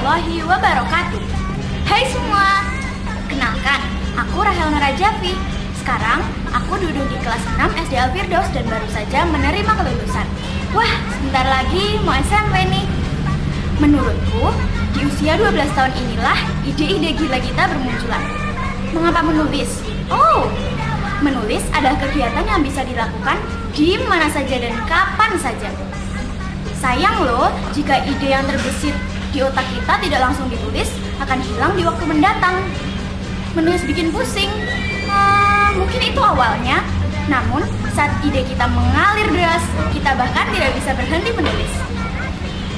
warahmatullahi wabarakatuh. Hai semua, kenalkan, aku Rahel Nurajafi. Sekarang aku duduk di kelas 6 SD Al-Firdaus dan baru saja menerima kelulusan. Wah, sebentar lagi mau SMP nih. Menurutku, di usia 12 tahun inilah ide-ide gila kita bermunculan. Mengapa menulis? Oh, menulis adalah kegiatan yang bisa dilakukan di mana saja dan kapan saja. Sayang loh, jika ide yang terbesit di otak kita tidak langsung ditulis, akan hilang di waktu mendatang. Menulis bikin pusing, mungkin itu awalnya. Namun, saat ide kita mengalir deras, kita bahkan tidak bisa berhenti menulis.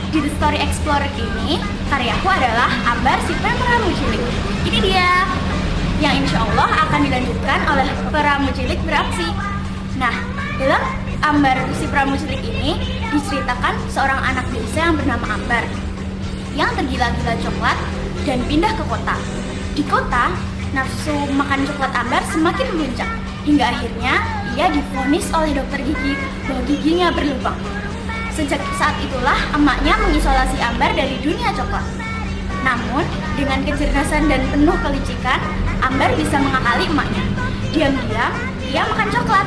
Di The Story Explorer ini, karyaku adalah Ambar si peramu cilik. Ini dia, yang insya Allah akan dilanjutkan oleh peramu cilik beraksi. Nah, dalam Ambar si peramu cilik ini diceritakan seorang anak desa yang bernama Ambar yang tergila-gila coklat dan pindah ke kota. Di kota, nafsu makan coklat Ambar semakin memuncak hingga akhirnya ia divonis oleh dokter gigi bahwa giginya berlubang. Sejak saat itulah emaknya mengisolasi Ambar dari dunia coklat. Namun, dengan kecerdasan dan penuh kelicikan, Ambar bisa mengakali emaknya. Diam-diam, ia makan coklat.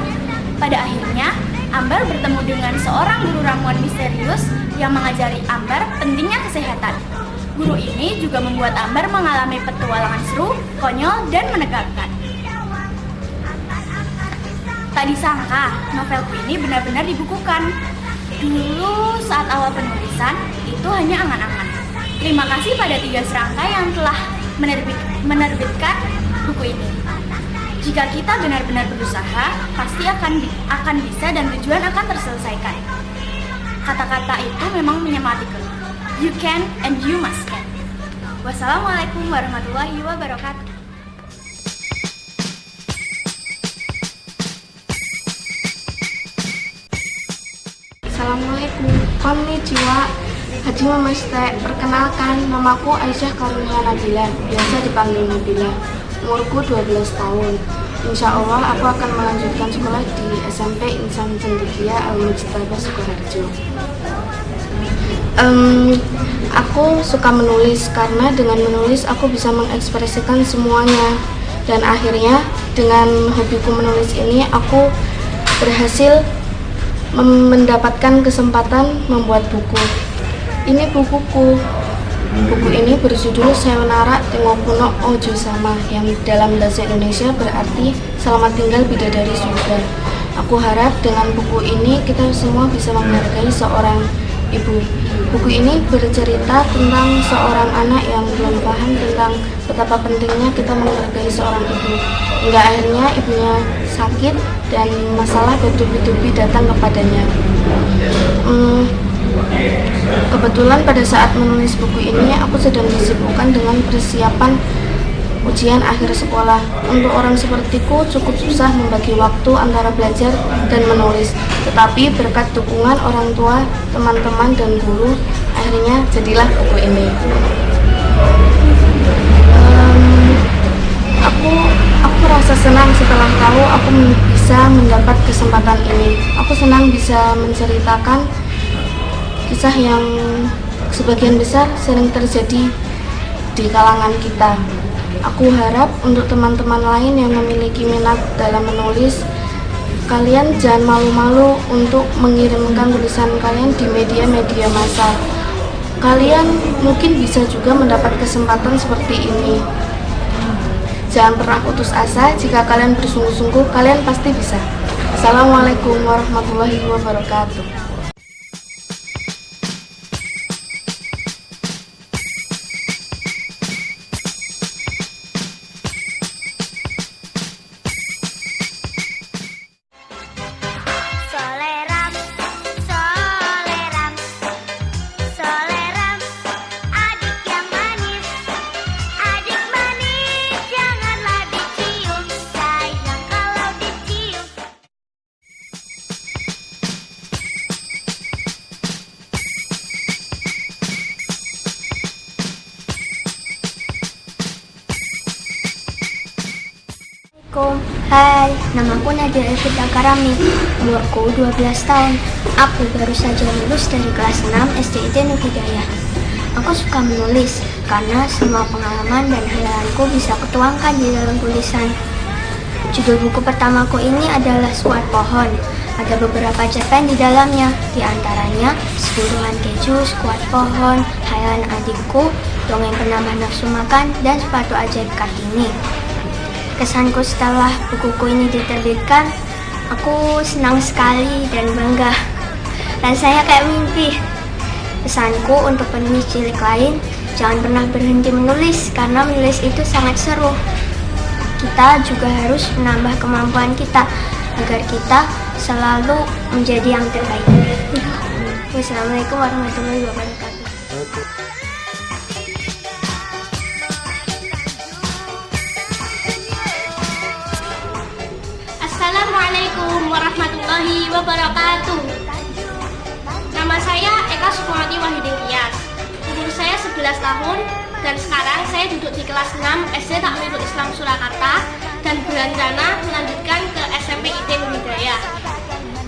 Pada akhirnya, Ambar bertemu dengan seorang guru ramuan misterius yang mengajari Ambar pentingnya kesehatan. Guru ini juga membuat Ambar mengalami petualangan seru, konyol, dan menegangkan. Tak disangka, novelku ini benar-benar dibukukan. Dulu saat awal penulisan, itu hanya angan-angan. Terima kasih pada 3 serangkai yang telah menerbitkan buku ini. Jika kita benar-benar berusaha, pasti akan bisa dan tujuan akan terselesaikan. Kata-kata itu memang menyematikan. You can and you must can. Wassalamualaikum warahmatullahi wabarakatuh. Assalamualaikum. Konnichiwa. Hajime Mashite. Perkenalkan, namaku Aisyah Karunia Nabila, biasa dipanggil Nabila. Umurku 12 tahun. Insya Allah aku akan melanjutkan sekolah di SMP Insan Cendekia Al-Mujtaba Sukoharjo. Aku suka menulis karena dengan menulis aku bisa mengekspresikan semuanya. Dan akhirnya dengan hobiku menulis ini aku berhasil mendapatkan kesempatan membuat buku. Ini bukuku. Buku ini berjudul Sayonara Tengokuno Ojo Sama, yang dalam bahasa Indonesia berarti Selamat Tinggal Bidadari Surga. Aku harap dengan buku ini kita semua bisa menghargai seorang ibu. Buku ini bercerita tentang seorang anak yang belum paham tentang betapa pentingnya kita menghargai seorang ibu. Hingga akhirnya ibunya sakit dan masalah bertubi-tubi datang kepadanya. Kebetulan pada saat menulis buku ini aku sedang disibukkan dengan persiapan ujian akhir sekolah. Untuk orang sepertiku cukup susah membagi waktu antara belajar dan menulis. Tetapi berkat dukungan orang tua, teman-teman, dan guru, akhirnya jadilah buku ini. Aku rasa senang setelah tahu aku bisa mendapat kesempatan ini. Aku senang bisa menceritakan kisah yang sebagian besar sering terjadi di kalangan kita. Aku harap untuk teman-teman lain yang memiliki minat dalam menulis, kalian jangan malu-malu untuk mengirimkan tulisan kalian di media-media massa. Kalian mungkin bisa juga mendapat kesempatan seperti ini. Jangan pernah putus asa, jika kalian bersungguh-sungguh, kalian pasti bisa. Assalamualaikum warahmatullahi wabarakatuh. Hai, namaku Nadia Evita Karami, umurku 12 tahun. Aku baru saja lulus dari kelas 6 SDIT Nur Hidayah. Aku suka menulis karena semua pengalaman dan hayalanku bisa kutuangkan di dalam tulisan. Judul buku pertamaku ini adalah Squad Pohon. Ada beberapa cerpen di dalamnya, di antaranya Seburuhan Keju, Squad Pohon, Hayalan Adikku, Dongeng Penambah Nafsu Makan, dan Sepatu Ajaib Kartini. Kesanku setelah bukuku ini diterbitkan, aku senang sekali dan bangga. Rasanya kayak mimpi. Pesanku untuk penulis cilik lain, jangan pernah berhenti menulis karena menulis itu sangat seru. Kita juga harus menambah kemampuan kita agar kita selalu menjadi yang terbaik. Wassalamualaikum warahmatullahi wabarakatuh. Assalamualaikum warahmatullahi wabarakatuh. Nama saya Eka Sukmawati Wahidin Tias. Umur saya 11 tahun dan sekarang saya duduk di kelas 6 SD Takmirul Islam Surakarta dan berencana melanjutkan ke SMP IT Hidayah.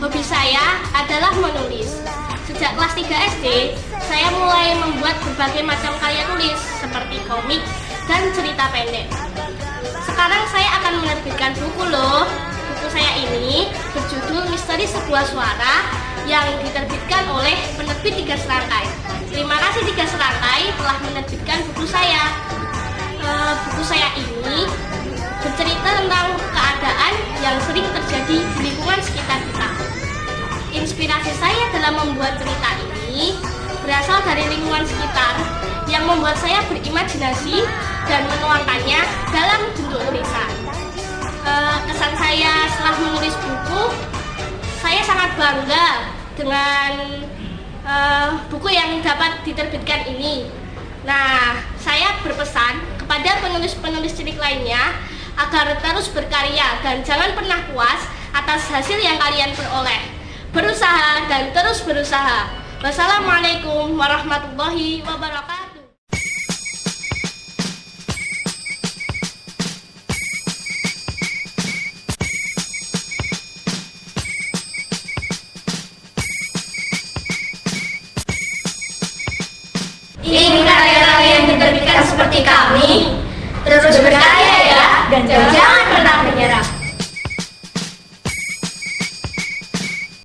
Hobi saya adalah menulis. Sejak kelas 3 SD, saya mulai membuat berbagai macam karya tulis seperti komik dan cerita pendek. Sekarang saya akan menerbitkan buku loh. Buku saya ini berjudul Misteri Sebuah Suara yang diterbitkan oleh penerbit Tiga Serangkai. Terima kasih Tiga Serangkai telah menerbitkan buku saya. Buku saya ini bercerita tentang keadaan yang sering terjadi di lingkungan sekitar kita. Inspirasi saya dalam membuat cerita ini berasal dari lingkungan sekitar yang membuat saya berimajinasi dan menuangkannya dalam bentuk tulisan. Kesan saya setelah menulis buku, saya sangat bangga dengan buku yang dapat diterbitkan ini. Nah, saya berpesan kepada penulis-penulis cilik lainnya agar terus berkarya dan jangan pernah puas atas hasil yang kalian peroleh. Berusaha dan terus berusaha. Wassalamualaikum warahmatullahi wabarakatuh. Ingin karya kalian diterbitkan seperti kami? Terus berkarya ya, dan jangan